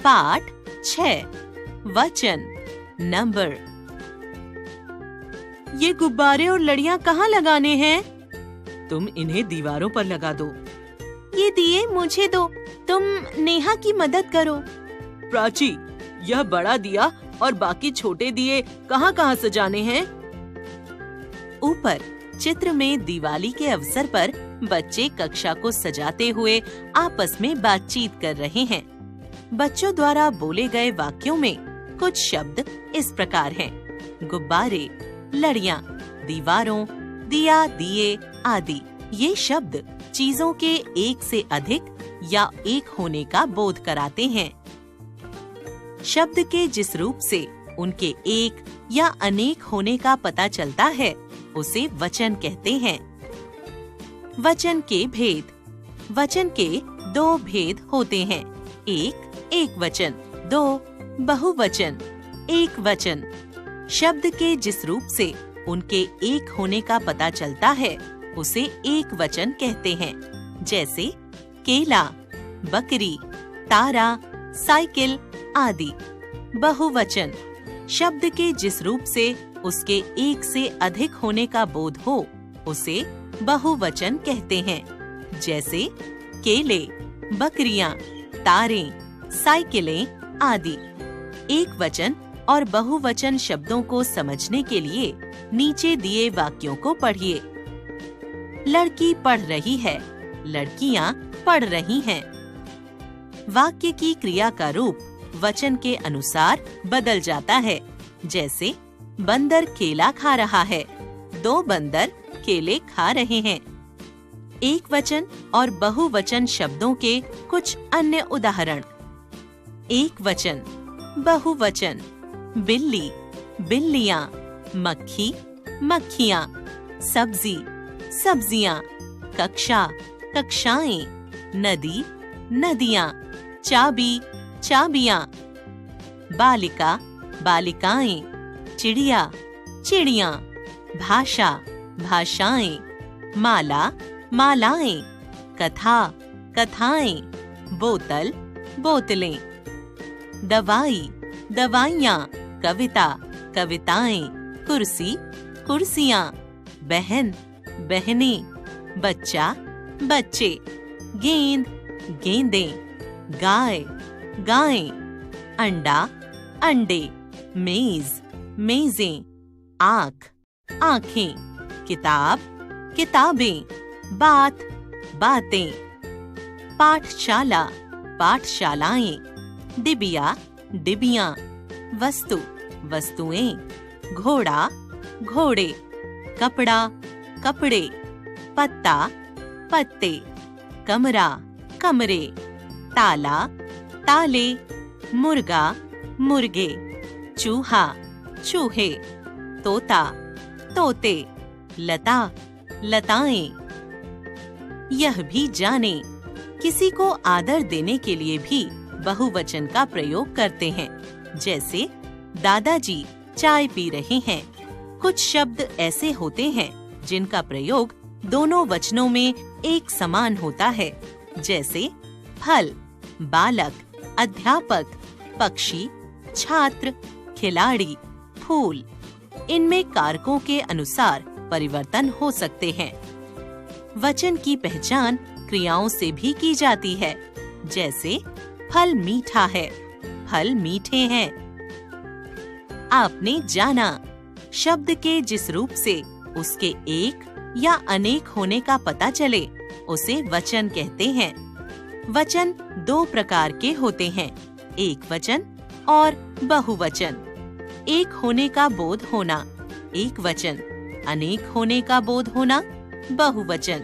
पाठ 6 वचन नंबर। ये गुब्बारे और लड़ियां कहाँ लगाने हैं? तुम इन्हें दीवारों पर लगा दो। ये दिए मुझे दो, तुम नेहा की मदद करो। प्राची, यह बड़ा दिया और बाकी छोटे दिए कहाँ सजाने हैं? ऊपर चित्र में दिवाली के अवसर पर बच्चे कक्षा को सजाते हुए आपस में बातचीत कर रहे हैं। बच्चों द्वारा बोले गए वाक्यों में कुछ शब्द इस प्रकार हैं: गुब्बारे, लड़ियां, दीवारों, दिया, दिए आदि। ये शब्द चीजों के एक से अधिक या एक होने का बोध कराते हैं। शब्द के जिस रूप से उनके एक या अनेक होने का पता चलता है उसे वचन कहते हैं। वचन के भेद। वचन के दो भेद होते हैं: एक वचन, दो बहुवचन। एक वचन शब्द के जिस रूप से उनके एक होने का पता चलता है उसे एक वचन कहते हैं, जैसे केला, बकरी, तारा, साइकिल आदि। बहुवचन शब्द के जिस रूप से उसके एक से अधिक होने का बोध हो उसे बहुवचन कहते हैं, जैसे केले, बकरियां, तारे, साइकिलें आदि। एक वचन और बहुवचन शब्दों को समझने के लिए नीचे दिए वाक्यों को पढ़िए। लड़की पढ़ रही है, लड़कियां पढ़ रही हैं। वाक्य की क्रिया का रूप वचन के अनुसार बदल जाता है, जैसे बंदर केला खा रहा है, दो बंदर केले खा रहे हैं। एक वचन और बहुवचन शब्दों के कुछ अन्य उदाहरण। एक वचन, बहुवचन, बिल्ली, बिल्लियां, मक्खी, मक्खियां, सब्जी, सब्जियां, कक्षा, कक्षाएं, नदी, नदियां, चाबी, चाबियां, बालिका, बालिकाएं, चिड़िया, चिड़ियां, भाषा, भाषाएं, माला, मालाएं, कथा, कथाएं, बोतल, बोतलें, दवाई, दवाइयां, कविता, कविताएं, कुर्सी, कुर्सियां, बहन, बहनें, बच्चा, बच्चे, गेंद, गेंदें, गाय, गायें, अंडा, अंडे, मेज, मेजें, आँख, आँखें, किताब, किताबें, बात, बातें, पाठशाला, पाठशालाएं, डिबिया, डिबियां, वस्तु, वस्तुएं, घोड़ा, घोड़े, कपड़ा, कपड़े, पत्ता, पत्ते, कमरा, कमरे, ताला, ताले, मुर्गा, मुर्गे, चूहा, चूहे, तोता, तोते, लता, लताएं। यह भी जाने, किसी को आदर देने के लिए भी बहुवचन का प्रयोग करते हैं, जैसे दादाजी चाय पी रहे हैं। कुछ शब्द ऐसे होते हैं जिनका प्रयोग दोनों वचनों में एक समान होता है, जैसे फल, बालक, अध्यापक, पक्षी, छात्र, खिलाड़ी, फूल। इनमें कारकों के अनुसार परिवर्तन हो सकते हैं। वचन की पहचान क्रियाओं से भी की जाती है, जैसे फल मीठा है, फल मीठे हैं। आपने जाना, शब्द के जिस रूप से उसके एक या अनेक होने का पता चले उसे वचन कहते हैं। वचन दो प्रकार के होते हैं: एक वचन और बहुवचन। एक होने का बोध होना एक वचन, अनेक होने का बोध होना बहुवचन।